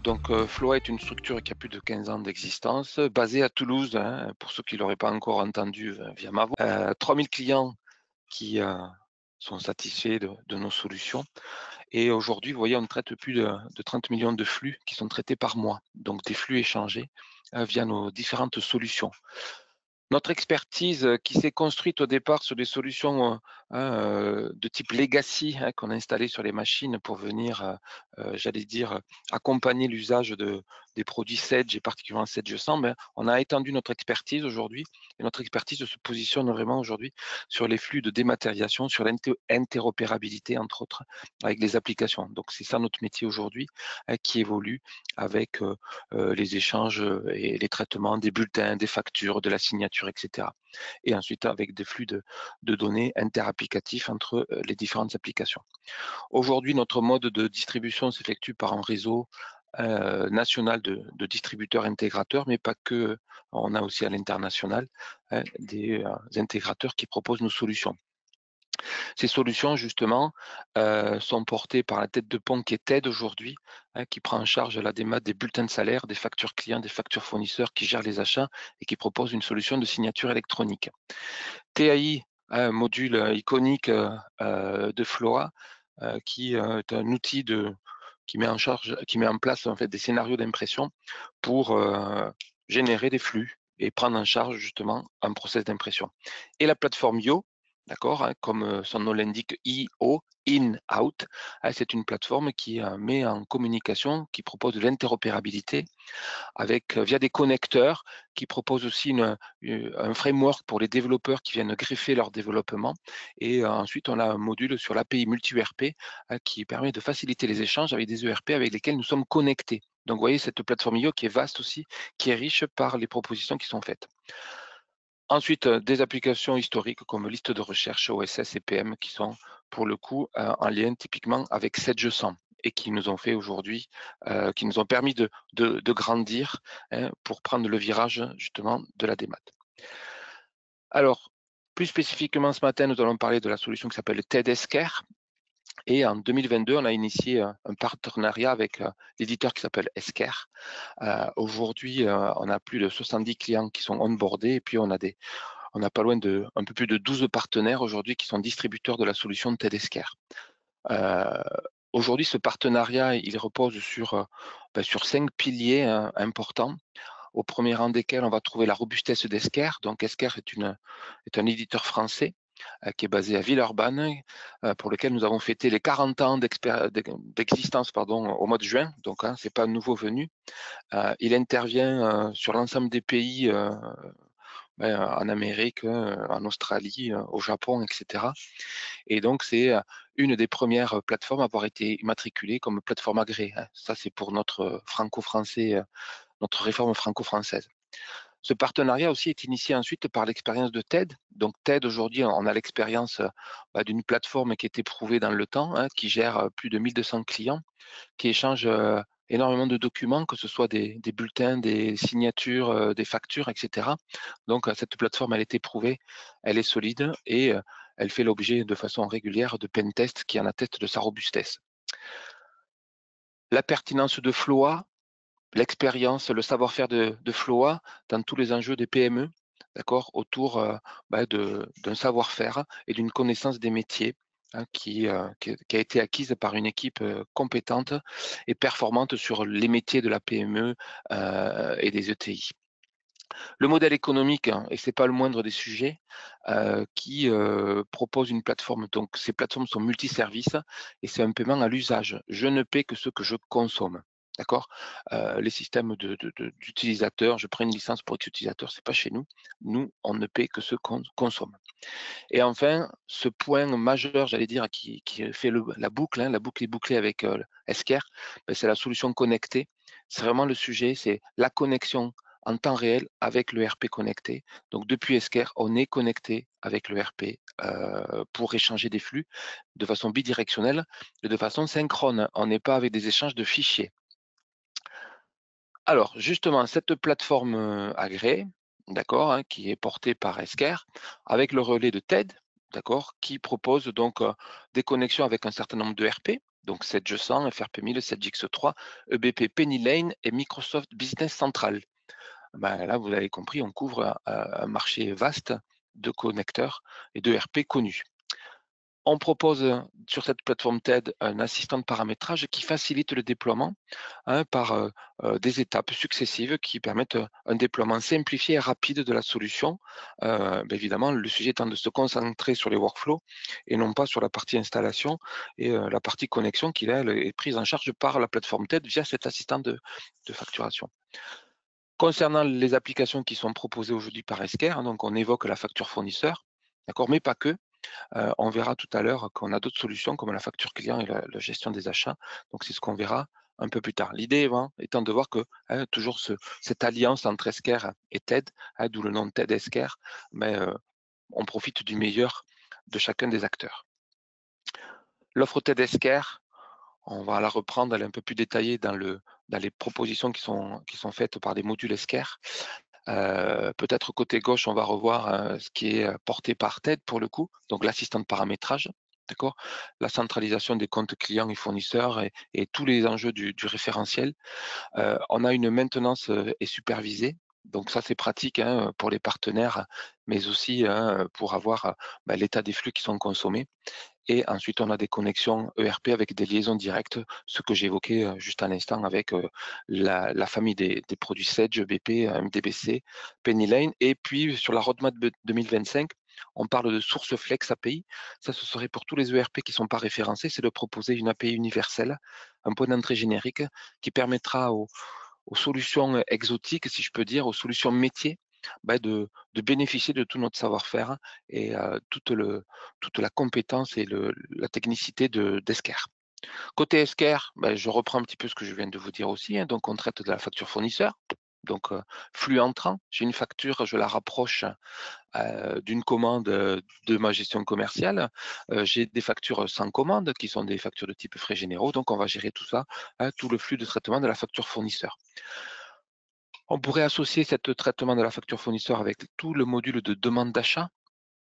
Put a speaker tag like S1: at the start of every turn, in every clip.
S1: Donc, Floa est une structure qui a plus de 15 ans d'existence, basée à Toulouse, hein, pour ceux qui ne l'auraient pas encore entendu via ma voix. 3000 clients qui sont satisfaits de nos solutions. Et aujourd'hui, vous voyez, on traite plus de 30 millions de flux qui sont traités par mois, donc des flux échangés via nos différentes solutions. Notre expertise qui s'est construite au départ sur des solutions de type legacy qu'on a installées sur les machines pour venir, j'allais dire, accompagner l'usage des produits Sedge et particulièrement Sedge 100, on a étendu notre expertise aujourd'hui et notre expertise se positionne vraiment aujourd'hui sur les flux de dématérialisation, sur l'interopérabilité entre autres avec les applications. Donc c'est ça notre métier aujourd'hui qui évolue avec les échanges et les traitements des bulletins, des factures, de la signature, etc. Et ensuite avec des flux de données interapplicatifs entre les différentes applications. Aujourd'hui, notre mode de distribution s'effectue par un réseau national de distributeurs intégrateurs, mais pas que. On a aussi à l'international des intégrateurs qui proposent nos solutions. Ces solutions, justement, sont portées par la tête de pont qui est TED aujourd'hui, qui prend en charge la démat des bulletins de salaire, des factures clients, des factures fournisseurs, qui gère les achats et qui propose une solution de signature électronique. TAI, un module iconique de Floa, qui est un outil qui met en place en fait des scénarios d'impression pour générer des flux et prendre en charge justement un process d'impression. Et la plateforme Yo, d'accord, comme son nom l'indique, IO, In, Out, c'est une plateforme qui met en communication, qui propose de l'interopérabilité avec via des connecteurs, qui proposent aussi un framework pour les développeurs qui viennent greffer leur développement. Et ensuite, on a un module sur l'API multi-ERP qui permet de faciliter les échanges avec des ERP avec lesquels nous sommes connectés. Donc, vous voyez, cette plateforme IO qui est vaste aussi, qui est riche par les propositions qui sont faites. Ensuite, des applications historiques comme liste de recherche, OSS et PM qui sont pour le coup en lien typiquement avec Sedge 100 et qui nous ont fait aujourd'hui, qui nous ont permis de grandir pour prendre le virage justement de la démat. Alors, plus spécifiquement ce matin, nous allons parler de la solution qui s'appelle TED-Esquire. Et en 2022, on a initié un partenariat avec l'éditeur qui s'appelle Esquire. Aujourd'hui, on a plus de 70 clients qui sont onboardés et puis on a pas loin de un peu plus de 12 partenaires aujourd'hui qui sont distributeurs de la solution de TED-Esquire. Aujourd'hui, ce partenariat, il repose sur 5 piliers importants, au premier rang desquels on va trouver la robustesse d'Esquire. Donc Esquire est un éditeur français qui est basé à Villeurbanne, pour lequel nous avons fêté les 40 ans d'existence au mois de juin, donc c'est pas un nouveau venu. Il intervient sur l'ensemble des pays en Amérique, en Australie, au Japon, etc. Et donc, c'est une des premières plateformes à avoir été immatriculée comme plateforme agréée. Ça, c'est pour notre franco-français, notre réforme franco-française. Ce partenariat aussi est initié ensuite par l'expérience de TED. Donc TED, aujourd'hui, on a l'expérience d'une plateforme qui est éprouvée dans le temps, qui gère plus de 1200 clients, qui échange énormément de documents, que ce soit des bulletins, des signatures, des factures, etc. Donc cette plateforme, elle est éprouvée, elle est solide et elle fait l'objet de façon régulière de pentests qui en attestent de sa robustesse. La pertinence de Floa, l'expérience, le savoir-faire de Floa dans tous les enjeux des PME, d'accord, autour d'un savoir-faire et d'une connaissance des métiers qui a été acquise par une équipe compétente et performante sur les métiers de la PME et des ETI. Le modèle économique, et ce n'est pas le moindre des sujets, qui propose une plateforme. Donc, ces plateformes sont multiservices et c'est un paiement à l'usage. Je ne paie que ce que je consomme. D'accord. Les systèmes d'utilisateurs, je prends une licence pour X utilisateur, ce n'est pas chez nous. Nous, on ne paie que ce qu'on consomme. Et enfin, ce point majeur, j'allais dire, qui fait la boucle est bouclée avec Esquire, c'est la solution connectée. C'est vraiment le sujet, c'est la connexion en temps réel avec le RP connecté. Donc depuis Esquire, on est connecté avec le RP pour échanger des flux de façon bidirectionnelle et de façon synchrone. On n'est pas avec des échanges de fichiers. Alors, justement, cette plateforme agréée, d'accord, qui est portée par Esquire, avec le relais de TED, d'accord, qui propose donc des connexions avec un certain nombre de RP, Donc Sedge100, FRP1000, Sedgix3, EBP Penny et Microsoft Business Central. Ben là, vous avez compris, on couvre un marché vaste de connecteurs et de RP connus. On propose sur cette plateforme TED un assistant de paramétrage qui facilite le déploiement par des étapes successives qui permettent un déploiement simplifié et rapide de la solution. Évidemment, le sujet étant de se concentrer sur les workflows et non pas sur la partie installation et la partie connexion qui, là, est prise en charge par la plateforme TED via cet assistant de facturation. Concernant les applications qui sont proposées aujourd'hui par Esker, donc on évoque la facture fournisseur, d'accord, mais pas que. On verra tout à l'heure qu'on a d'autres solutions comme la facture client et la gestion des achats. Donc, c'est ce qu'on verra un peu plus tard. L'idée étant de voir que toujours cette alliance entre Esker et TED, d'où le nom TED Esker, mais on profite du meilleur de chacun des acteurs. L'offre TED Esker, on va la reprendre, elle est un peu plus détaillée dans les propositions qui sont faites par des modules Esker. Peut-être côté gauche, on va revoir ce qui est porté par TED pour le coup, donc l'assistant de paramétrage, d'accord, la centralisation des comptes clients et fournisseurs et tous les enjeux du référentiel. On a une maintenance et supervisée, donc ça c'est pratique pour les partenaires, mais aussi pour avoir l'état des flux qui sont consommés. Et ensuite, on a des connexions ERP avec des liaisons directes, ce que j'évoquais juste à l'instant avec la famille des produits Sedge, BP, MDBC, Penny. Et puis, sur la roadmap 2025, on parle de source flex API. Ça, ce serait pour tous les ERP qui ne sont pas référencés, c'est de proposer une API universelle, un point d'entrée générique qui permettra aux solutions exotiques, si je peux dire, aux solutions métiers, de bénéficier de tout notre savoir-faire et toute la compétence et la technicité d'Esker. Côté Esker, je reprends un petit peu ce que je viens de vous dire aussi. Donc, on traite de la facture fournisseur. Donc, flux entrant, j'ai une facture, je la rapproche d'une commande de ma gestion commerciale. J'ai des factures sans commande qui sont des factures de type frais généraux. Donc, on va gérer tout ça, tout le flux de traitement de la facture fournisseur. On pourrait associer ce traitement de la facture fournisseur avec tout le module de demande d'achat.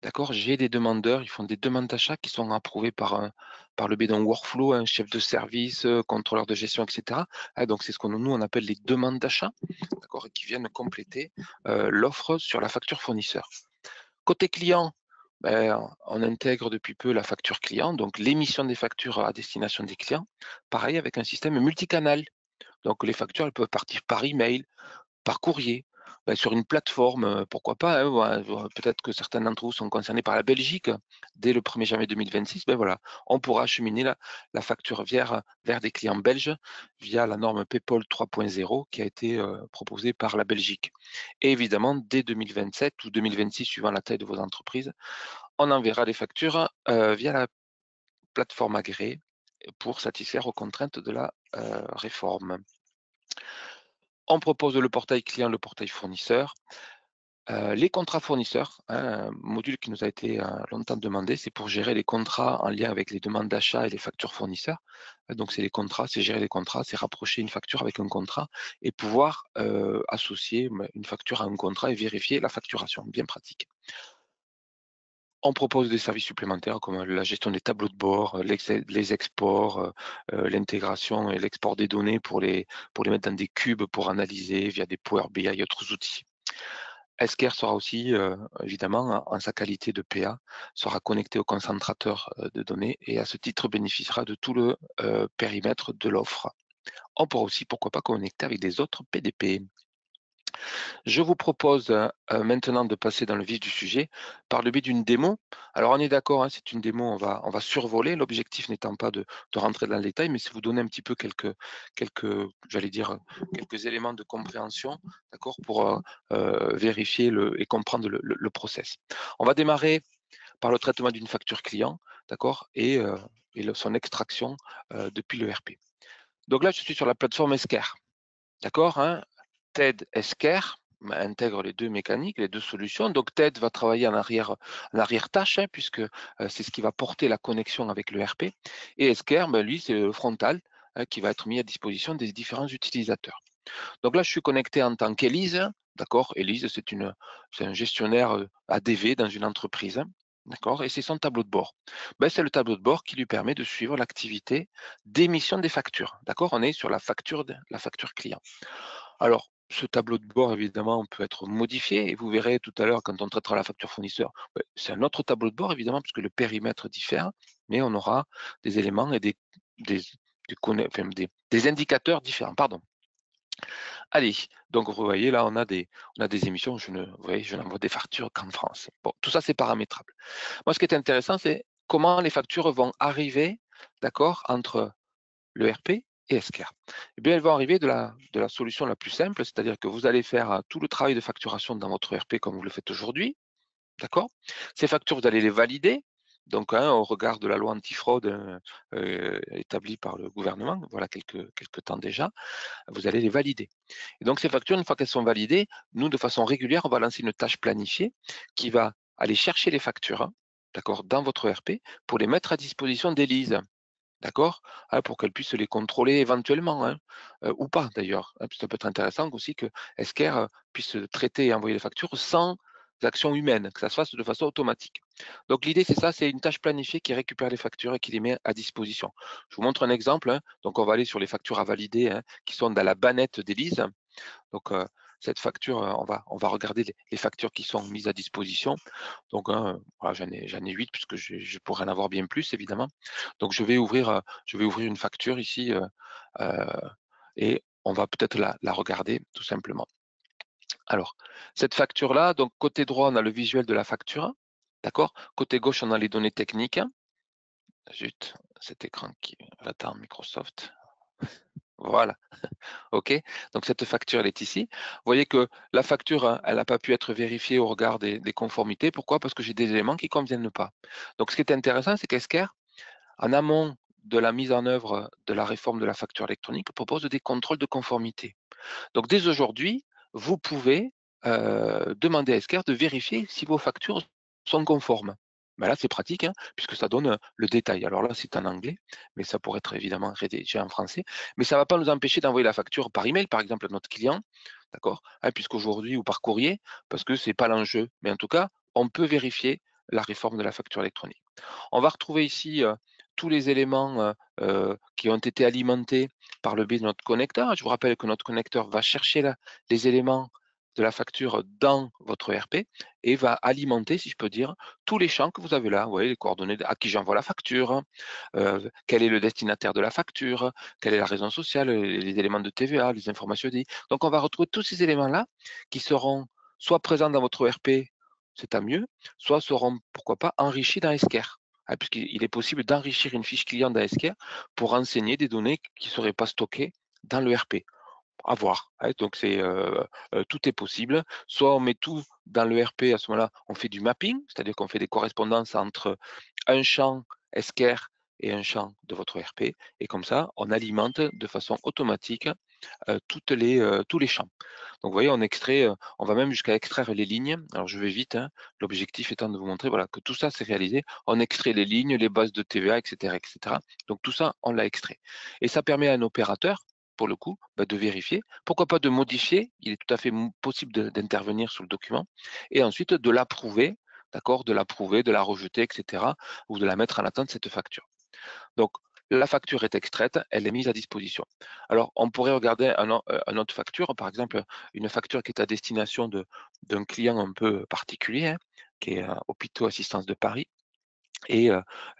S1: D'accord, j'ai des demandeurs, ils font des demandes d'achat qui sont approuvées par le biais d'un workflow, un chef de service, contrôleur de gestion, etc. Donc, c'est ce que nous, on appelle les demandes d'achat, d'accord, et qui viennent compléter l'offre sur la facture fournisseur. Côté client, on intègre depuis peu la facture client, donc l'émission des factures à destination des clients, pareil avec un système multicanal. Donc, les factures, elles peuvent partir par email, par courrier, sur une plateforme, pourquoi pas, peut-être que certains d'entre vous sont concernés par la Belgique. Dès le 1er janvier 2026, voilà, on pourra acheminer la facture vers des clients belges via la norme PayPal 3.0 qui a été proposée par la Belgique. Et évidemment, dès 2027 ou 2026, suivant la taille de vos entreprises, on enverra les factures via la plateforme agréée pour satisfaire aux contraintes de la réforme. On propose le portail client, le portail fournisseur. Les contrats fournisseurs, un module qui nous a été longtemps demandé, c'est pour gérer les contrats en lien avec les demandes d'achat et les factures fournisseurs. Donc, c'est les contrats, c'est gérer les contrats, c'est rapprocher une facture avec un contrat et pouvoir associer une facture à un contrat et vérifier la facturation, bien pratique. On propose des services supplémentaires comme la gestion des tableaux de bord, les exports, l'intégration et l'export des données pour les mettre dans des cubes pour analyser via des Power BI et autres outils. Esker sera aussi, évidemment, en sa qualité de PA, sera connecté au concentrateur de données et à ce titre bénéficiera de tout le périmètre de l'offre. On pourra aussi, pourquoi pas, connecter avec des autres PDP. Je vous propose maintenant de passer dans le vif du sujet par le biais d'une démo. Alors on est d'accord, c'est une démo, on va survoler, l'objectif n'étant pas de rentrer dans le détail, mais c'est vous donner un petit peu quelques j'allais dire, quelques éléments de compréhension, d'accord, pour vérifier et comprendre le process. On va démarrer par le traitement d'une facture client, d'accord, et son extraction depuis le RP. Donc là, je suis sur la plateforme Esker, d'accord, TED Esker intègre les deux mécaniques, les deux solutions. Donc TED va travailler en arrière-tâche, puisque c'est ce qui va porter la connexion avec le RP. Et Esker, lui, c'est le frontal qui va être mis à disposition des différents utilisateurs. Donc là, je suis connecté en tant qu'Elise. D'accord, Elise, c'est un gestionnaire ADV dans une entreprise. D'accord? Et c'est son tableau de bord. Ben, c'est le tableau de bord qui lui permet de suivre l'activité d'émission des factures. D'accord? On est sur la facture client. Alors, ce tableau de bord, évidemment, peut être modifié et vous verrez tout à l'heure quand on traitera la facture fournisseur, c'est un autre tableau de bord, évidemment, puisque le périmètre diffère, mais on aura des éléments et des, enfin, des indicateurs différents. Pardon. Allez, donc vous voyez là, on a des émissions, vous voyez, je n'envoie des factures qu'en France. Bon, tout ça, c'est paramétrable. Moi, ce qui est intéressant, c'est comment les factures vont arriver, d'accord, entre le RP et Esker. Eh bien, elles vont arriver de la solution la plus simple, c'est-à-dire que vous allez faire tout le travail de facturation dans votre RP comme vous le faites aujourd'hui, d'accord? Ces factures, vous allez les valider, donc au regard de la loi antifraude établie par le gouvernement, voilà quelques temps déjà, vous allez les valider. Et donc ces factures, une fois qu'elles sont validées, nous, de façon régulière, on va lancer une tâche planifiée qui va aller chercher les factures, hein, d'accord, dans votre ERP pour les mettre à disposition d'Élise. D'accord? Pour qu'elle puisse les contrôler éventuellement, hein, ou pas d'ailleurs, hein, ça peut être intéressant aussi que Esker, puisse traiter et envoyer les factures sans action humaine, que ça se fasse de façon automatique. Donc l'idée, c'est ça, c'est une tâche planifiée qui récupère les factures et qui les met à disposition. Je vous montre un exemple, hein. Donc on va aller sur les factures à valider, hein, qui sont dans la bannette d'Élise. Donc, cette facture, on va regarder les factures qui sont mises à disposition. Donc, voilà, j'en ai 8 puisque je pourrais en avoir bien plus évidemment. Donc je vais ouvrir une facture ici, heu et on va peut-être la regarder tout simplement. Alors, cette facture-là, donc côté droit, on a le visuel de la facture, d'accord? Côté gauche, on a les données techniques. Zut, cet écran qui attends Microsoft. Voilà. OK? Donc cette facture, elle est ici. Vous voyez que la facture, hein, elle n'a pas pu être vérifiée au regard des conformités. Pourquoi? Parce que j'ai des éléments qui ne conviennent pas. Donc ce qui est intéressant, c'est qu'Esker, en amont de la mise en œuvre de la réforme de la facture électronique, propose des contrôles de conformité. Donc dès aujourd'hui, vous pouvez demander à Esker de vérifier si vos factures sont conformes. Ben là, c'est pratique, hein, puisque ça donne le détail. Alors là, c'est en anglais, mais ça pourrait être évidemment rédigé en français. Mais ça ne va pas nous empêcher d'envoyer la facture par email, par exemple, à notre client, d'accord, hein, puisqu'aujourd'hui, ou par courrier, parce que ce n'est pas l'enjeu. Mais en tout cas, on peut vérifier la réforme de la facture électronique. On va retrouver ici tous les éléments qui ont été alimentés par le biais de notre connecteur. Je vous rappelle que notre connecteur va chercher les éléments de la facture dans votre ERP et va alimenter, si je peux dire, tous les champs que vous avez là. Vous voyez, les coordonnées à qui j'envoie la facture, quel est le destinataire de la facture, quelle est la raison sociale, les éléments de TVA, les informations DI. Donc, on va retrouver tous ces éléments-là qui seront soit présents dans votre ERP, c'est tant mieux, soit seront, pourquoi pas, enrichis dans Esker. Puisqu'il est possible d'enrichir une fiche client dans Esker pour renseigner des données qui ne seraient pas stockées dans l'ERP. À voir, hein. Donc tout est possible. Soit on met tout dans l'ERP, à ce moment-là, on fait du mapping, c'est-à-dire qu'on fait des correspondances entre un champ Esker et un champ de votre ERP. Et comme ça, on alimente de façon automatique tous les champs. Donc vous voyez, on va même jusqu'à extraire les lignes. Alors je vais vite, hein. L'objectif étant de vous montrer voilà, que tout ça c'est réalisé. On extrait les lignes, les bases de TVA, etc., etc. Donc tout ça, on l'a extrait. Et ça permet à un opérateur, pour le coup, de vérifier. Pourquoi pas de modifier? Il est tout à fait possible d'intervenir sur le document. Et ensuite de l'approuver, d'accord, de l'approuver, de la rejeter, etc. Ou de la mettre en attente, cette facture. Donc, la facture est extraite, elle est mise à disposition. Alors, on pourrait regarder une autre facture, par exemple, une facture qui est à destination d'un client un peu particulier, hein, qui est Hôpitaux Assistance de Paris. Et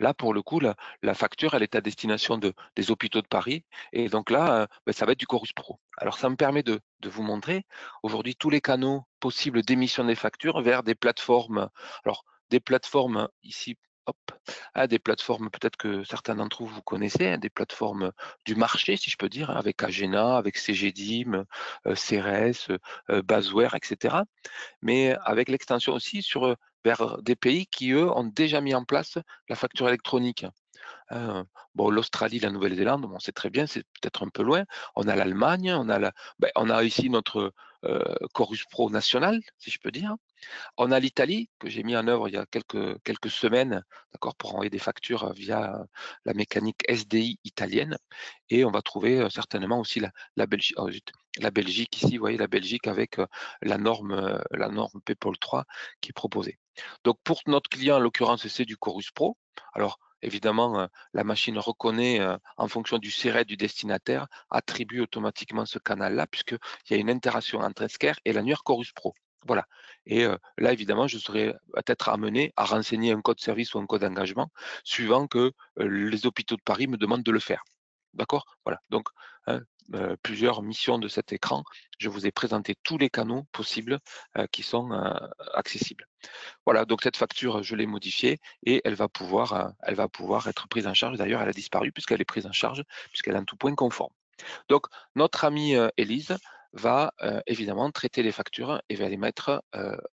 S1: là, pour le coup, la facture, elle est à destination des hôpitaux de Paris. Et donc là, ça va être du Chorus Pro. Alors, ça me permet de vous montrer aujourd'hui tous les canaux possibles d'émission des factures vers des plateformes. Alors, des plateformes ici, hop, des plateformes peut-être que certains d'entre vous connaissez, hein, des plateformes du marché, si je peux dire, hein, avec Agena, avec CGDIM, CRS, Basware, etc. Mais avec l'extension aussi vers des pays qui, eux, ont déjà mis en place la facture électronique. Bon, l'Australie, la Nouvelle-Zélande, bon, c'est très bien, c'est peut-être un peu loin. On a l'Allemagne, on a ici notre Chorus Pro national, si je peux dire. On a l'Italie, que j'ai mis en œuvre il y a quelques semaines, d'accord, pour envoyer des factures via la mécanique SDI italienne. Et on va trouver certainement aussi la Belgique. Oh, zut, la Belgique ici, vous voyez la Belgique avec la norme PayPal 3 qui est proposée. Donc pour notre client, en l'occurrence, c'est du Chorus Pro. Alors évidemment, la machine reconnaît, en fonction du SIRET du destinataire, attribue automatiquement ce canal-là, puisqu'il y a une interaction entre Esker et l'annuaire Chorus Pro. Voilà. Et là, évidemment, je serai peut-être amené à renseigner un code service ou un code d'engagement, suivant que les hôpitaux de Paris me demandent de le faire. D'accord? Voilà. Donc, hein, plusieurs missions de cet écran. Je vous ai présenté tous les canaux possibles qui sont accessibles. Voilà, donc cette facture, je l'ai modifiée et elle va pouvoir être prise en charge. D'ailleurs, elle a disparu puisqu'elle est prise en charge, puisqu'elle est en tout point conforme. Donc, notre amie Élise va évidemment traiter les factures et va les mettre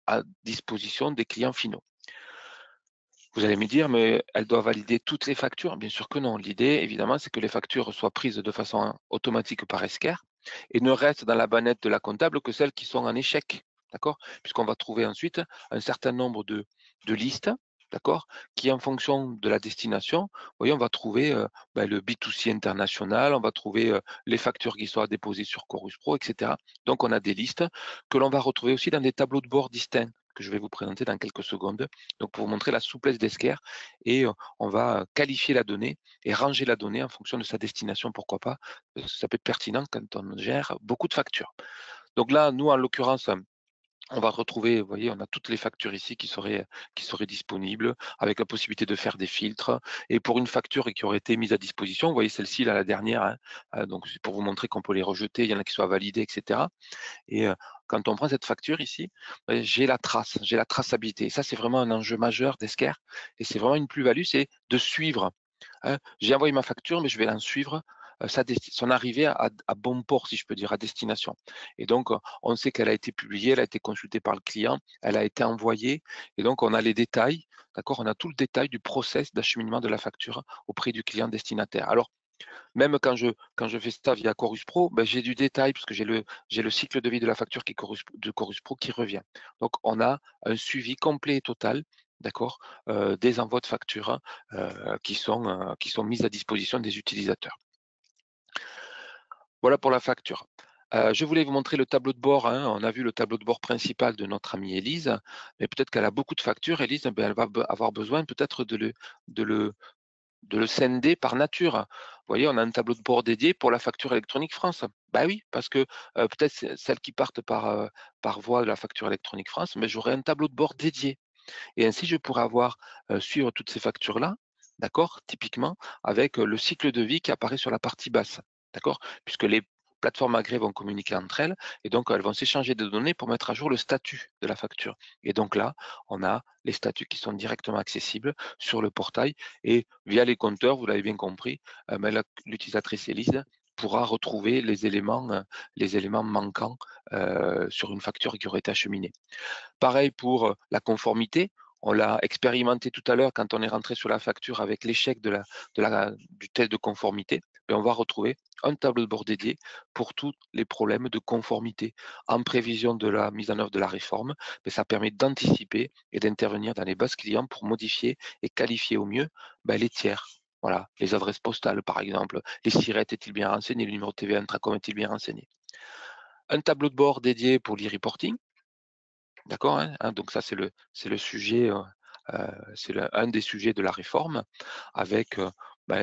S1: à disposition des clients finaux. Vous allez me dire, mais elle doit valider toutes les factures? Bien sûr que non. L'idée, évidemment, c'est que les factures soient prises de façon automatique par Esker et ne restent dans la bannette de la comptable que celles qui sont en échec. D'accord? Puisqu'on va trouver ensuite un certain nombre de listes, d'accord, qui en fonction de la destination, vous voyez, on va trouver le B2C international, on va trouver les factures qui sont à déposer sur Chorus Pro, etc. Donc, on a des listes que l'on va retrouver aussi dans des tableaux de bord distincts que je vais vous présenter dans quelques secondes. Donc, pour vous montrer la souplesse d'Esker, et on va qualifier la donnée et ranger la donnée en fonction de sa destination, pourquoi pas, parce que ça peut être pertinent quand on gère beaucoup de factures. Donc là, nous, en l'occurrence, on va retrouver, vous voyez, on a toutes les factures ici qui seraient disponibles, avec la possibilité de faire des filtres. Et pour une facture qui aurait été mise à disposition, vous voyez celle-ci, là, la dernière, donc c'est pour vous montrer qu'on peut les rejeter, il y en a qui soient validés, etc. Et quand on prend cette facture ici, j'ai la traçabilité. Et ça, c'est vraiment un enjeu majeur d'Esker. Et c'est vraiment une plus-value, c'est de suivre. J'ai envoyé ma facture, mais je vais l'en suivre son arrivée à bon port, si je peux dire, à destination. Et donc, on sait qu'elle a été publiée, elle a été consultée par le client, elle a été envoyée, et donc on a les détails, d'accord? On a tout le détail du process d'acheminement de la facture auprès du client destinataire. Alors, même quand je fais ça via Chorus Pro, j'ai du détail parce que j'ai le cycle de vie de la facture de Chorus Pro qui revient. Donc, on a un suivi complet et total, d'accord, des envois de factures qui sont mises à disposition des utilisateurs. Voilà pour la facture. Je voulais vous montrer le tableau de bord, hein. On a vu le tableau de bord principal de notre amie Élise, mais peut-être qu'elle a beaucoup de factures. Élise, elle va avoir besoin peut-être de le scinder par nature. Vous voyez, on a un tableau de bord dédié pour la facture électronique France. Bah oui, parce que peut-être celles qui partent par voie de la facture électronique France, mais j'aurai un tableau de bord dédié. Et ainsi, je pourrais suivre toutes ces factures-là, d'accord, typiquement, avec le cycle de vie qui apparaît sur la partie basse, d'accord, puisque les plateformes agréées vont communiquer entre elles et donc elles vont s'échanger des données pour mettre à jour le statut de la facture. Et donc là, on a les statuts qui sont directement accessibles sur le portail et via les compteurs, vous l'avez bien compris, l'utilisatrice Élise pourra retrouver les éléments manquants sur une facture qui aurait été acheminée. Pareil pour la conformité. On l'a expérimenté tout à l'heure quand on est rentré sur la facture avec l'échec du test de conformité. Et on va retrouver un tableau de bord dédié pour tous les problèmes de conformité. En prévision de la mise en œuvre de la réforme, ça permet d'anticiper et d'intervenir dans les bases clients pour modifier et qualifier au mieux les tiers. Voilà, les adresses postales par exemple, les SIRET est-il bien renseigné, le numéro de TVA Intracom est-il bien renseigné. Un tableau de bord dédié pour l'e-reporting. D'accord, hein, donc ça, c'est le sujet, c'est un des sujets de la réforme avec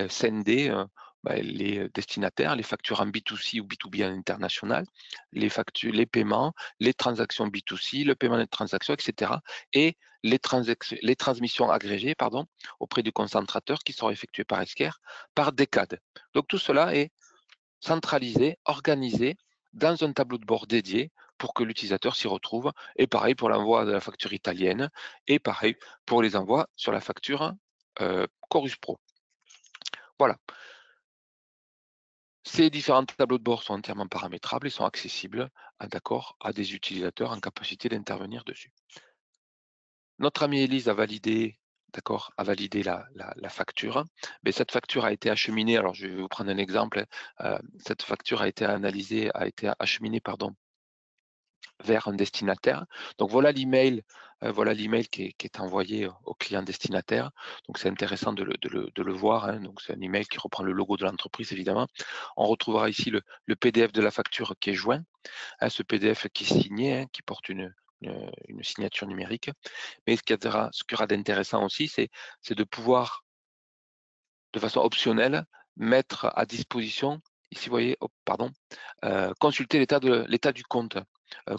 S1: scinder les destinataires, les factures en B2C ou B2B en international, les factures, les paiements, les transactions B2C, le paiement des transactions, etc. Et les transmissions agrégées auprès du concentrateur qui seront effectuées par Esker par décade. Donc tout cela est centralisé, organisé dans un tableau de bord dédié pour que l'utilisateur s'y retrouve. Et pareil pour l'envoi de la facture italienne et pareil pour les envois sur la facture Chorus Pro. Voilà. Ces différents tableaux de bord sont entièrement paramétrables et sont accessibles à des utilisateurs en capacité d'intervenir dessus. Notre amie Élise a validé la facture. Mais cette facture a été acheminée, alors je vais vous prendre un exemple. Cette facture a été acheminée vers un destinataire. Donc voilà l'email qui est envoyé au client destinataire. Donc c'est intéressant de le voir, hein. Donc c'est un email qui reprend le logo de l'entreprise évidemment. On retrouvera ici le PDF de la facture qui est joint, hein, ce PDF qui est signé, hein, qui porte une une signature numérique. Mais ce qu'il y aura d'intéressant aussi, c'est de pouvoir, de façon optionnelle, mettre à disposition, ici vous voyez, hop, pardon, consulter l'état du compte,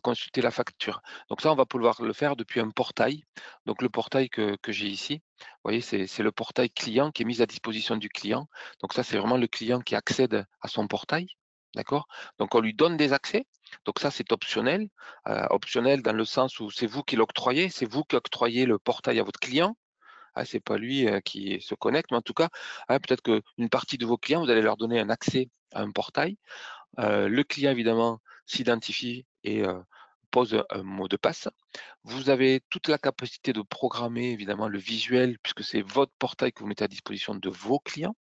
S1: consulter la facture. Donc ça, on va pouvoir le faire depuis un portail. Donc le portail que j'ai ici, vous voyez, c'est le portail client qui est mis à disposition du client. Donc ça, c'est vraiment le client qui accède à son portail. D'accord? Donc on lui donne des accès. Donc ça, c'est optionnel. Optionnel dans le sens où c'est vous qui l'octroyez, c'est vous qui octroyez le portail à votre client. Ah, c'est pas lui qui se connecte, mais en tout cas, peut-être qu'une partie de vos clients, vous allez leur donner un accès à un portail. Le client, évidemment, s'identifie et pose un mot de passe. Vous avez toute la capacité de programmer, évidemment, le visuel, puisque c'est votre portail que vous mettez à disposition de vos clients.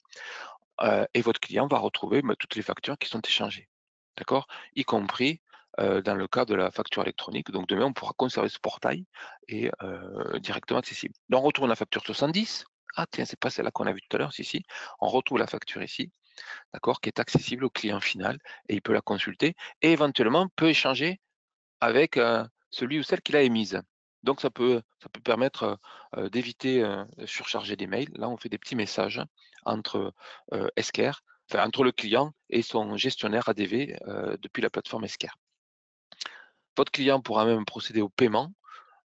S1: Et votre client va retrouver toutes les factures qui sont échangées. D'accord? Y compris dans le cas de la facture électronique. Donc demain, on pourra conserver ce portail et directement accessible. Donc on retrouve la facture 70. Ah tiens, c'est pas celle-là qu'on a vue tout à l'heure, si. On retrouve la facture ici, d'accord, qui est accessible au client final et il peut la consulter et éventuellement peut échanger avec celui ou celle qui l'a émise. Donc ça peut permettre d'éviter de surcharger des mails. Là, on fait des petits messages entre Esker, enfin entre le client et son gestionnaire ADV depuis la plateforme Esker. Votre client pourra même procéder au paiement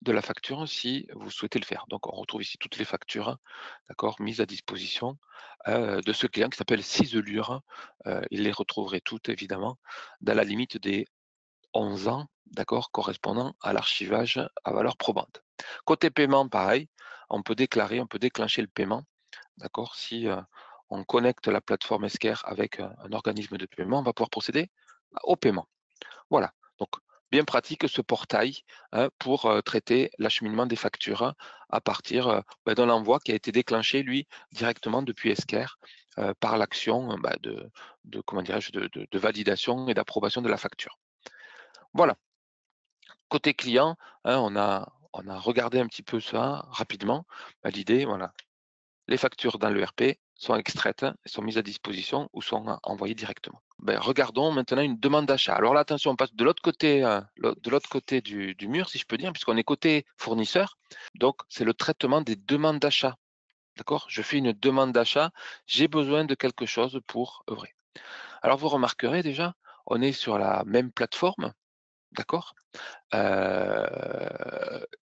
S1: de la facture si vous souhaitez le faire. Donc on retrouve ici toutes les factures, d'accord, mises à disposition de ce client qui s'appelle Ciselure. Il les retrouverait toutes évidemment dans la limite des 11 ans, d'accord, correspondant à l'archivage à valeur probante. Côté paiement, pareil, on peut déclencher le paiement, d'accord, si on connecte la plateforme Esker avec un organisme de paiement, on va pouvoir procéder au paiement. Voilà, donc bien pratique ce portail pour traiter l'acheminement des factures à partir de l'envoi qui a été déclenché, lui, directement depuis Esker par l'action comment dirais-je, de validation et d'approbation de la facture. Voilà. Côté client, on a regardé un petit peu ça rapidement. L'idée, voilà, les factures dans l'ERP sont extraites, sont mises à disposition ou sont envoyées directement. Regardons maintenant une demande d'achat. Alors là, attention, on passe de l'autre côté, du mur, si je peux dire, puisqu'on est côté fournisseur. Donc, c'est le traitement des demandes d'achat. D'accord? Je fais une demande d'achat, j'ai besoin de quelque chose pour œuvrer. Alors, vous remarquerez déjà, on est sur la même plateforme, d'accord?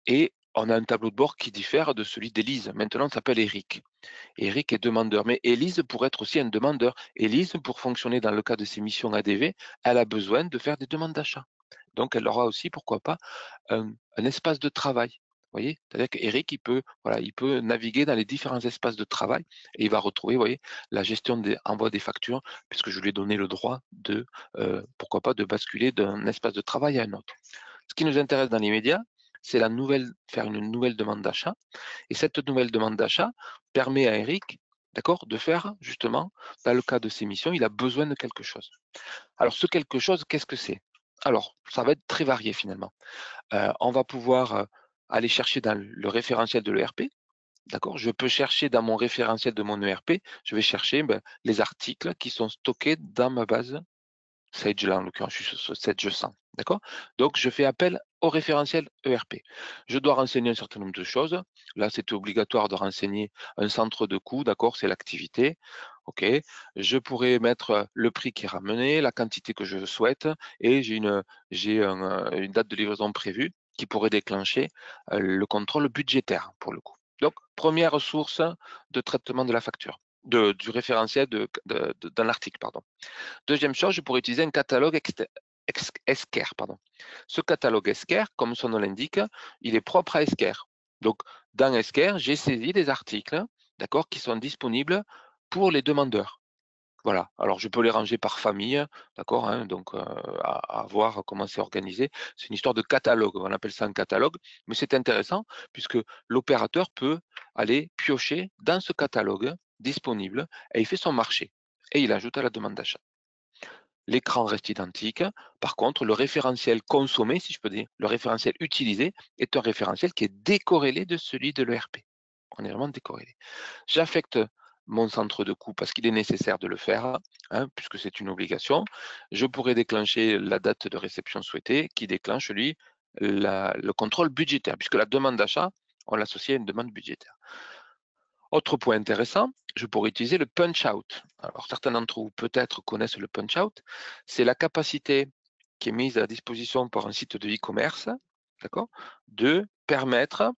S1: Et on a un tableau de bord qui diffère de celui d'Élise. Maintenant, ça s'appelle Eric. Eric est demandeur, mais Élise pourrait être aussi un demandeur. Élise, pour fonctionner dans le cas de ses missions ADV, elle a besoin de faire des demandes d'achat. Donc, elle aura aussi, pourquoi pas, un espace de travail. Vous voyez, c'est-à-dire qu'Eric, il peut naviguer dans les différents espaces de travail et il va retrouver, vous voyez, la gestion des envois des factures, puisque je lui ai donné le droit de, pourquoi pas, de basculer d'un espace de travail à un autre. Ce qui nous intéresse dans l'immédiat, c'est faire une nouvelle demande d'achat. Et cette nouvelle demande d'achat permet à Eric, d'accord, de faire justement, dans le cas de ses missions, il a besoin de quelque chose. Alors, ce quelque chose, qu'est-ce que c'est? Alors, ça va être très varié finalement. On va pouvoir aller chercher dans le référentiel de l'ERP, d'accord? Je peux chercher dans mon référentiel de mon ERP, je vais chercher les articles qui sont stockés dans ma base Sage, là, en l'occurrence, je suis sur Sage 100, d'accord? Donc, je fais appel au référentiel ERP. Je dois renseigner un certain nombre de choses. Là, c'est obligatoire de renseigner un centre de coût, d'accord? C'est l'activité. OK. Je pourrais mettre le prix qui est ramené, la quantité que je souhaite, et une date de livraison prévue qui pourrait déclencher le contrôle budgétaire, pour le coup. Donc, première source de traitement de la facture, du référentiel dans l'article, pardon. Deuxième chose, je pourrais utiliser un catalogue Esker. Pardon. Ce catalogue Esker, comme son nom l'indique, il est propre à Esker. Donc, dans Esker, j'ai saisi des articles, d'accord, qui sont disponibles pour les demandeurs. Voilà. Alors, je peux les ranger par famille, d'accord, donc à voir comment c'est organisé. C'est une histoire de catalogue, on appelle ça un catalogue, mais c'est intéressant puisque l'opérateur peut aller piocher dans ce catalogue disponible et il fait son marché et il ajoute à la demande d'achat. L'écran reste identique. Par contre, le référentiel consommé, si je peux dire, le référentiel utilisé est un référentiel qui est décorrélé de celui de l'ERP. On est vraiment décorrélé. J'affecte mon centre de coût parce qu'il est nécessaire de le faire, puisque c'est une obligation. Je pourrais déclencher la date de réception souhaitée qui déclenche, lui, le contrôle budgétaire, puisque la demande d'achat, on l'associe à une demande budgétaire. Autre point intéressant, je pourrais utiliser le punch-out. Alors, certains d'entre vous peut-être connaissent le punch-out. C'est la capacité qui est mise à disposition par un site de e-commerce, d'accord, de permettre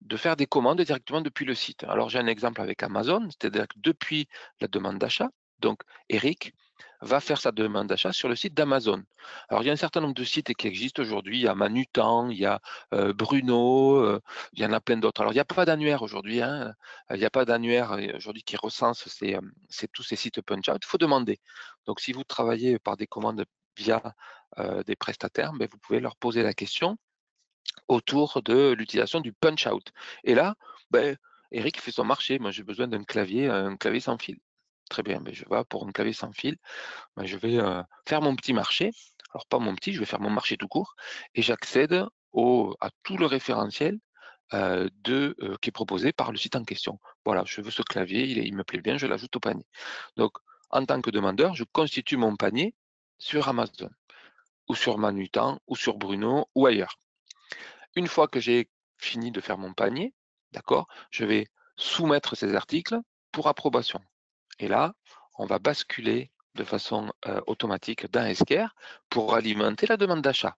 S1: de faire des commandes directement depuis le site. Alors, j'ai un exemple avec Amazon, c'est-à-dire que depuis la demande d'achat, donc Eric va faire sa demande d'achat sur le site d'Amazon. Alors, il y a un certain nombre de sites qui existent aujourd'hui. Il y a Manutan, il y a Bruno, il y en a plein d'autres. Alors, il n'y a pas d'annuaire aujourd'hui. Hein. Il n'y a pas d'annuaire aujourd'hui qui recense tous ces sites punch-out. Il faut demander. Donc, si vous travaillez par des commandes via des prestataires, ben, vous pouvez leur poser la question autour de l'utilisation du punch-out. Et là, ben, Eric fait son marché. Moi, j'ai besoin d'un clavier, un clavier sans fil. Très bien, ben, je vais pour un clavier sans fil. Ben, je vais faire mon petit marché. Alors, pas mon petit, je vais faire mon marché tout court. Et j'accède à tout le référentiel qui est proposé par le site en question. Voilà, je veux ce clavier, il me plaît bien, je l'ajoute au panier. Donc, en tant que demandeur, je constitue mon panier sur Amazon, ou sur Manutan, ou sur Bruno, ou ailleurs. Une fois que j'ai fini de faire mon panier, d'accord, je vais soumettre ces articles pour approbation. Et là, on va basculer de façon automatique dans Esquerre pour alimenter la demande d'achat.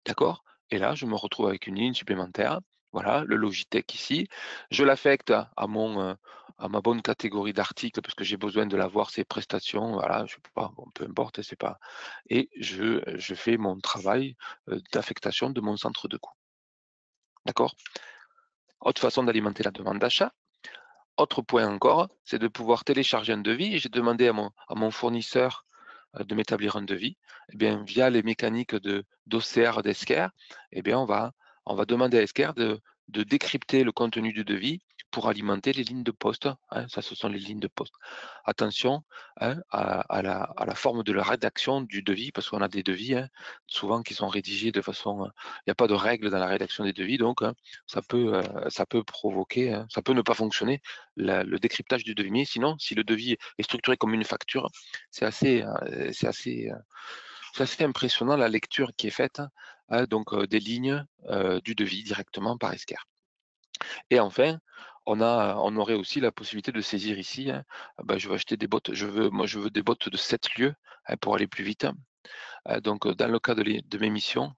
S1: D'accord? Et là, je me retrouve avec une ligne supplémentaire. Voilà, le Logitech ici. Je l'affecte à ma bonne catégorie d'articles parce que j'ai besoin de l'avoir, ces prestations. Voilà, je sais pas, bon, peu importe, c'est pas. Et je fais mon travail d'affectation de mon centre de coût. D'accord? Autre façon d'alimenter la demande d'achat. Autre point encore, c'est de pouvoir télécharger un devis. J'ai demandé à mon fournisseur de m'établir un devis. Eh bien, via les mécaniques d'OCR d'Esquerre, eh bien, on va demander à Esquerre de décrypter le contenu du devis pour alimenter les lignes de poste. Hein, ça, ce sont les lignes de poste. Attention hein, à la forme de la rédaction du devis, parce qu'on a des devis hein, souvent qui sont rédigés de façon... Il n'y a pas de règle dans la rédaction des devis, donc hein, ça peut provoquer, hein, ça peut ne pas fonctionner le décryptage du devis. Mais sinon, si le devis est structuré comme une facture, c'est assez impressionnant la lecture qui est faite, hein, donc des lignes du devis directement par Esquerre. Et enfin, on aurait aussi la possibilité de saisir ici, hein, je veux acheter des bottes, je veux des bottes de 7 lieues hein, pour aller plus vite. Donc dans le cas de mes missions,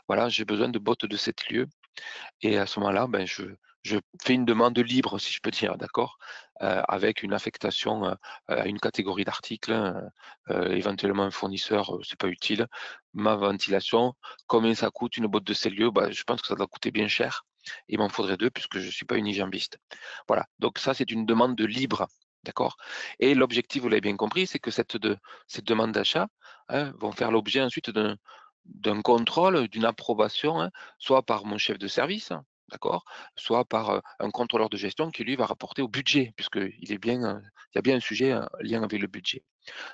S1: voilà, j'ai besoin de bottes de 7 lieues. Et à ce moment-là, je fais une demande libre, si je peux dire, d'accord, avec une affectation à une catégorie d'articles, éventuellement un fournisseur, c'est pas utile. Ma ventilation, combien ça coûte une botte de Célio? Je pense que ça doit coûter bien cher. Il m'en faudrait 2 puisque je ne suis pas unijambiste. Voilà, donc ça c'est une demande libre, d'accord. Et l'objectif, vous l'avez bien compris, c'est que cette demande d'achat hein, vont faire l'objet ensuite d'un contrôle, d'une approbation, hein, soit par mon chef de service, d'accord, soit par un contrôleur de gestion qui lui va rapporter au budget, puisqu'il est bien, il y a bien un sujet lien avec le budget.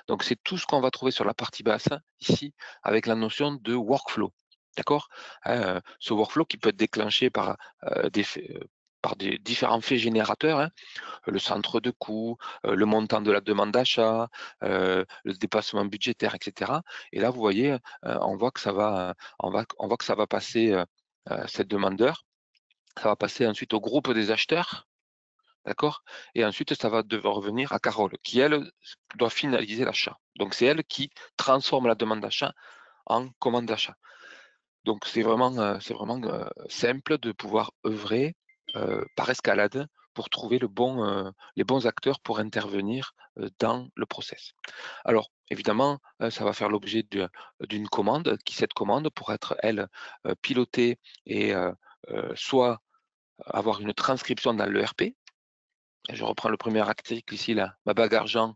S1: Donc c'est tout ce qu'on va trouver sur la partie basse ici, avec la notion de workflow, d'accord. Ce workflow qui peut être déclenché par des différents faits générateurs, hein, le centre de coût, le montant de la demande d'achat, le dépassement budgétaire, etc. Et là, vous voyez, on voit que ça va, on voit que ça va passer cette demandeur, ça va passer ensuite au groupe des acheteurs, d'accord? Et ensuite, ça va devoir revenir à Carole, qui elle doit finaliser l'achat. Donc c'est elle qui transforme la demande d'achat en commande d'achat. Donc c'est vraiment simple de pouvoir œuvrer par escalade pour trouver les bons acteurs pour intervenir dans le process. Alors évidemment, ça va faire l'objet d'une commande, cette commande pourra être, elle, pilotée et soit avoir une transcription dans l'ERP. Je reprends le premier article ici, là, ma bague argent,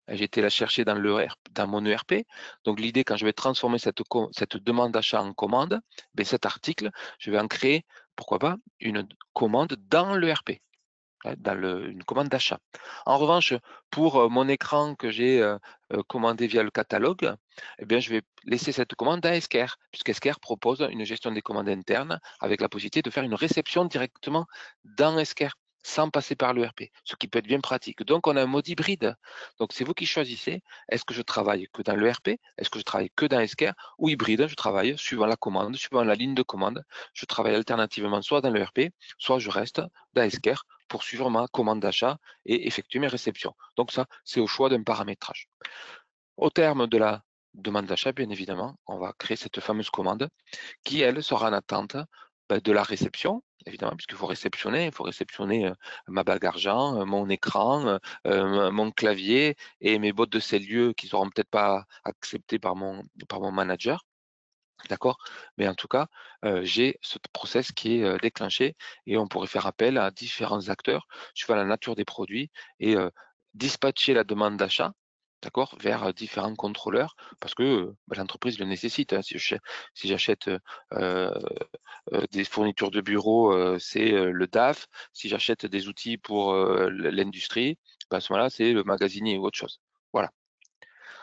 S1: j'ai été la chercher dans mon ERP. Donc l'idée, quand je vais transformer cette demande d'achat en commande, cet article, je vais en créer, pourquoi pas, une commande dans l'ERP, hein, une commande d'achat. En revanche, pour mon écran que j'ai commandé via le catalogue, eh bien, je vais laisser cette commande à Esquerre, puisqu'Esquerre propose une gestion des commandes internes avec la possibilité de faire une réception directement dans Esquerre. sans passer par l'ERP, ce qui peut être bien pratique. Donc, on a un mode hybride. Donc, c'est vous qui choisissez. Est-ce que je travaille que dans l'ERP? Est-ce que je travaille que dans Esker? Ou hybride, je travaille suivant la commande, suivant la ligne de commande. Je travaille alternativement soit dans l'ERP, soit je reste dans Esker pour suivre ma commande d'achat et effectuer mes réceptions. Donc, ça, c'est au choix d'un paramétrage. Au terme de la demande d'achat, bien évidemment, on va créer cette fameuse commande qui, elle, sera en attente de la réception, évidemment, puisqu'il faut réceptionner, ma bague argent, mon écran, mon clavier et mes bottes de CELIeu qui ne seront peut-être pas acceptées par mon manager. D'accord? Mais en tout cas, j'ai ce process qui est déclenché et on pourrait faire appel à différents acteurs suivant la nature des produits et dispatcher la demande d'achat, d'accord, vers différents contrôleurs parce que l'entreprise le nécessite. Hein. Si j'achète des fournitures de bureau, c'est le DAF. Si j'achète des outils pour l'industrie, à ce moment-là, c'est le magasinier ou autre chose. Voilà.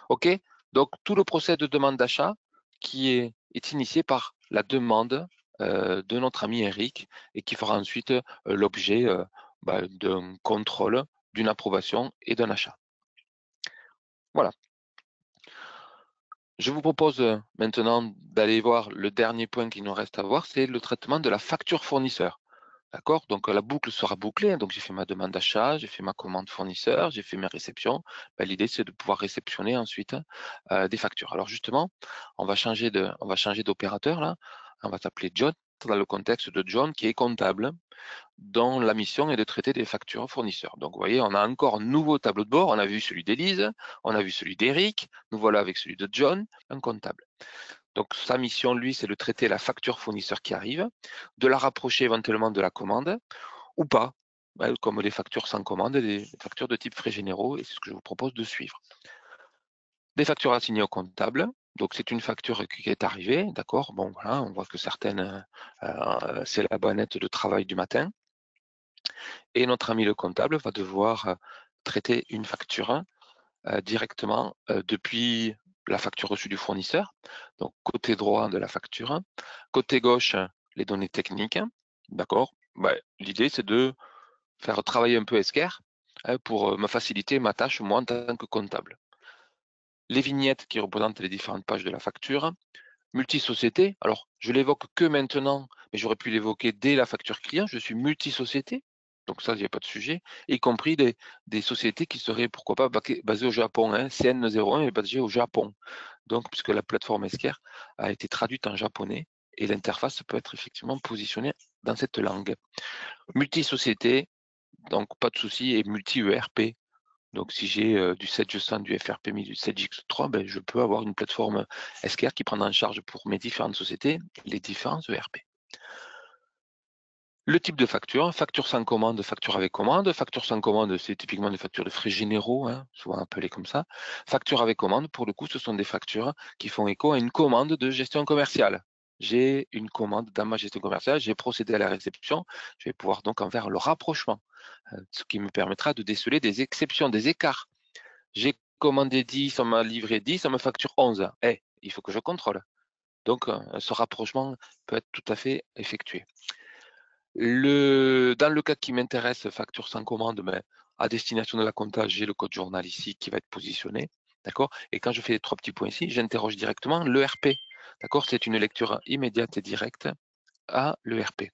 S1: OK? Donc, tout le procès de demande d'achat qui est initié par la demande de notre ami Eric et qui fera ensuite l'objet d'un contrôle, d'une approbation et d'un achat. Voilà. Je vous propose maintenant d'aller voir le dernier point qu'il nous reste à voir, c'est le traitement de la facture fournisseur. D'accord? Donc la boucle sera bouclée. Donc j'ai fait ma demande d'achat, j'ai fait ma commande fournisseur, j'ai fait mes réceptions. L'idée c'est de pouvoir réceptionner ensuite des factures. Alors justement, on va changer d'opérateur là. On va s'appeler John dans le contexte de John qui est comptable, dont la mission est de traiter des factures fournisseurs. Donc vous voyez, on a encore un nouveau tableau de bord. On a vu celui d'Élise, on a vu celui d'Eric. Nous voilà avec celui de John, un comptable. Donc sa mission, lui, c'est de traiter la facture fournisseur qui arrive, de la rapprocher éventuellement de la commande ou pas, comme les factures sans commande, des factures de type frais généraux, et c'est ce que je vous propose de suivre. Des factures assignées au comptable. Donc c'est une facture qui est arrivée, d'accord. Bon voilà, on voit que certaines, c'est la bonnette de travail du matin. Et notre ami le comptable va devoir traiter une facture directement depuis la facture reçue du fournisseur. Donc côté droit de la facture, côté gauche, les données techniques. D'accord. L'idée c'est de faire travailler un peu Esker pour me faciliter ma tâche moi en tant que comptable. Les vignettes qui représentent les différentes pages de la facture. Multisociété, alors je l'évoque que maintenant, mais j'aurais pu l'évoquer dès la facture client, je suis multisociété, donc ça, il n'y a pas de sujet, y compris des sociétés qui seraient, pourquoi pas, basées au Japon, hein, CN01 est basée au Japon, donc puisque la plateforme Esker a été traduite en japonais, et l'interface peut être effectivement positionnée dans cette langue. Multisociété, donc pas de souci, et multi-ERP, donc si j'ai du 7G100, du FRP1000, du 7X3, je peux avoir une plateforme Esker qui prendra en charge pour mes différentes sociétés les différents ERP. Le type de facture, facture sans commande, facture avec commande. Facture sans commande, c'est typiquement des factures de frais généraux, hein, souvent appelées comme ça. Facture avec commande, pour le coup, ce sont des factures qui font écho à une commande de gestion commerciale. J'ai une commande dans ma gestion commerciale, j'ai procédé à la réception, je vais pouvoir donc en faire le rapprochement, ce qui me permettra de déceler des exceptions, des écarts. J'ai commandé 10, on m'a livré 10, on me facture 11. Il faut que je contrôle. Donc, ce rapprochement peut être tout à fait effectué. Dans le cas qui m'intéresse, facture sans commande, à destination de la compta, j'ai le code journal ici qui va être positionné. D'accord? Et quand je fais les 3 petits points ici, j'interroge directement l'ERP. D'accord? C'est une lecture immédiate et directe à l'ERP.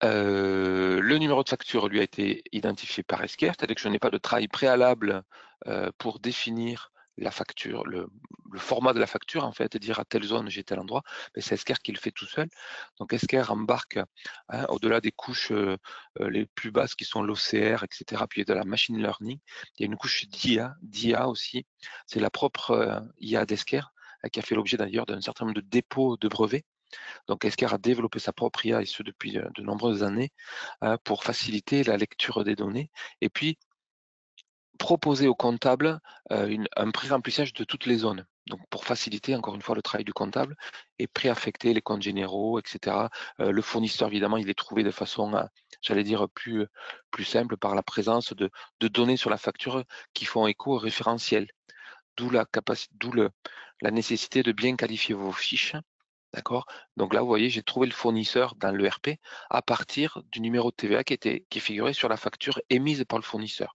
S1: Le numéro de facture lui a été identifié par Esker, c'est-à-dire que je n'ai pas de travail préalable pour définir la facture, le format de la facture, en fait, et dire à telle zone j'ai tel endroit, mais c'est Esker qui le fait tout seul. Donc Esker embarque au-delà des couches les plus basses qui sont l'OCR, etc., puis de la machine learning, il y a une couche d'IA aussi. C'est la propre IA d'Esker qui a fait l'objet d'ailleurs d'un certain nombre de dépôts de brevets. Donc Esker a développé sa propre IA, et ce depuis de nombreuses années, pour faciliter la lecture des données et puis proposer au comptable un pré-remplissage de toutes les zones. Donc pour faciliter encore une fois le travail du comptable et préaffecter les comptes généraux, etc. Le fournisseur, évidemment, il est trouvé de façon, j'allais dire, plus simple par la présence de données sur la facture qui font écho au référentiel. D'où la nécessité de bien qualifier vos fiches. D'accord? Donc là, vous voyez, j'ai trouvé le fournisseur dans l'ERP à partir du numéro de TVA qui figurait sur la facture émise par le fournisseur.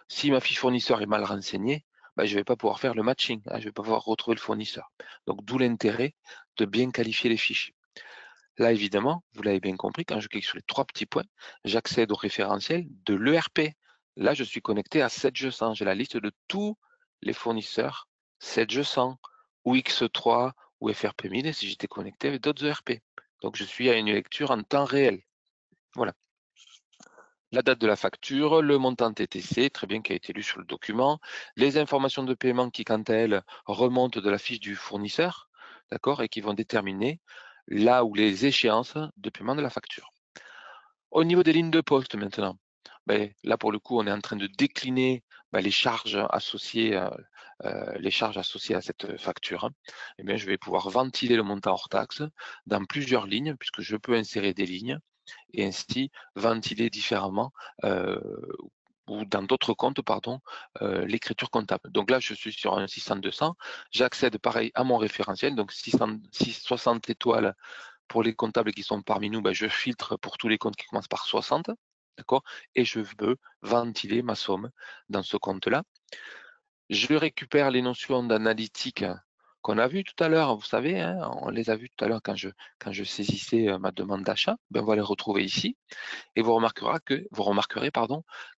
S1: Si ma fiche fournisseur est mal renseignée, ben, je ne vais pas pouvoir faire le matching, hein, je ne vais pas pouvoir retrouver le fournisseur. Donc d'où l'intérêt de bien qualifier les fiches. Là, évidemment, vous l'avez bien compris, quand je clique sur les 3 petits points, j'accède au référentiel de l'ERP. Là, je suis connecté à 7G100. J'ai la liste de tous les fournisseurs 7G100 ou X3 ou FRP1000 si j'étais connecté avec d'autres ERP. Donc, je suis à une lecture en temps réel. Voilà. La date de la facture, le montant TTC, très bien, qui a été lu sur le document, les informations de paiement qui, quant à elles, remontent de la fiche du fournisseur, d'accord, et qui vont déterminer là où les échéances de paiement de la facture. Au niveau des lignes de poste maintenant, ben, là pour le coup, on est en train de décliner les charges associées à cette facture. Hein. Eh bien, je vais pouvoir ventiler le montant hors taxe dans plusieurs lignes, puisque je peux insérer des lignes et ainsi ventiler différemment ou dans d'autres comptes, pardon, l'écriture comptable. Donc là, je suis sur un 600-200. J'accède pareil à mon référentiel, donc 60 étoiles pour les comptables qui sont parmi nous, je filtre pour tous les comptes qui commencent par 60, d'accord? Et je veux ventiler ma somme dans ce compte-là. Je récupère les notions d'analytique qu'on a vues tout à l'heure, vous savez, hein, on les a vues tout à l'heure quand je saisissais ma demande d'achat, on va les retrouver ici, et vous remarquerez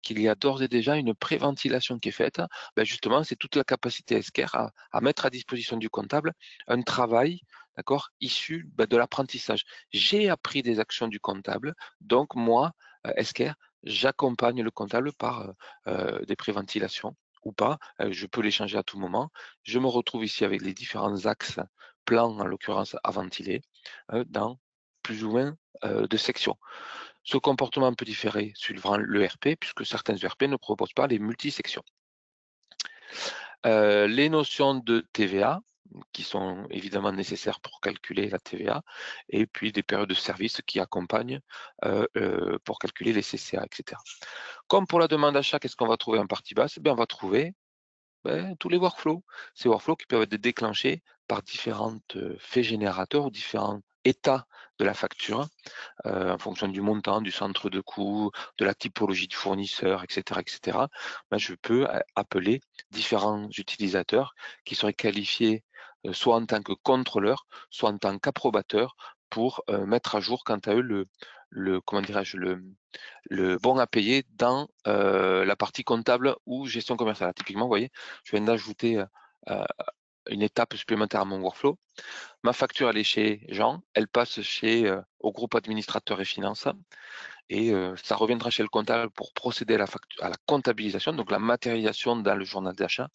S1: qu'il y a d'ores et déjà une préventilation qui est faite. Justement, c'est toute la capacité Esker à mettre à disposition du comptable un travail, d'accord, issu de l'apprentissage. J'ai appris des actions du comptable, donc moi, Esker, j'accompagne le comptable par des préventilations ou pas, je peux les changer à tout moment. Je me retrouve ici avec les différents axes, plans en l'occurrence à ventiler, dans plus ou moins de sections. Ce comportement peut différer suivant l'ERP, puisque certains ERP ne proposent pas les multisections. Les notions de TVA, qui sont évidemment nécessaires pour calculer la TVA, et puis des périodes de service qui accompagnent pour calculer les CCA, etc. Comme pour la demande d'achat, qu'est-ce qu'on va trouver en partie basse? On va trouver tous les workflows. Ces workflows qui peuvent être déclenchés par différents faits générateurs ou différents états de la facture, en fonction du montant, du centre de coût, de la typologie du fournisseur, etc., je peux appeler différents utilisateurs qui seraient qualifiés soit en tant que contrôleurs, soit en tant qu'approbateurs pour mettre à jour, quant à eux, comment dirais-je, le bon à payer dans la partie comptable ou gestion commerciale. Typiquement, vous voyez, je viens d'ajouter une étape supplémentaire à mon workflow. Ma facture, elle est chez Jean, elle passe au groupe administrateur et finances, et ça reviendra chez le comptable pour procéder à la comptabilisation, donc la matérialisation dans le journal d'achat,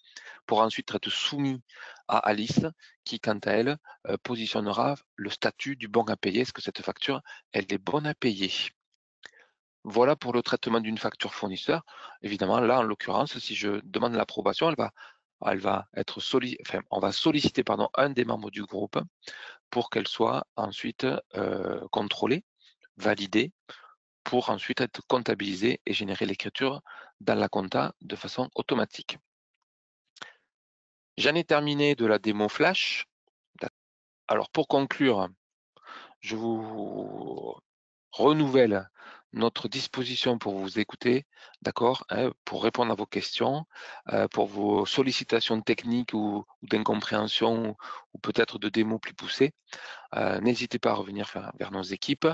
S1: pour ensuite être soumis à Alice, qui, quant à elle, positionnera le statut du bon à payer. Est-ce que cette facture, elle est bonne à payer? Voilà pour le traitement d'une facture fournisseur. Évidemment, là, en l'occurrence, si je demande l'approbation, on va solliciter un des membres du groupe pour qu'elle soit ensuite contrôlée, validée, pour ensuite être comptabilisée et générer l'écriture dans la compta de façon automatique. J'en ai terminé de la démo Flash. Alors pour conclure, je vous renouvelle notre disposition pour vous écouter, d'accord, hein, pour répondre à vos questions, pour vos sollicitations techniques ou d'incompréhension ou peut-être de démos plus poussées. N'hésitez pas à revenir vers nos équipes.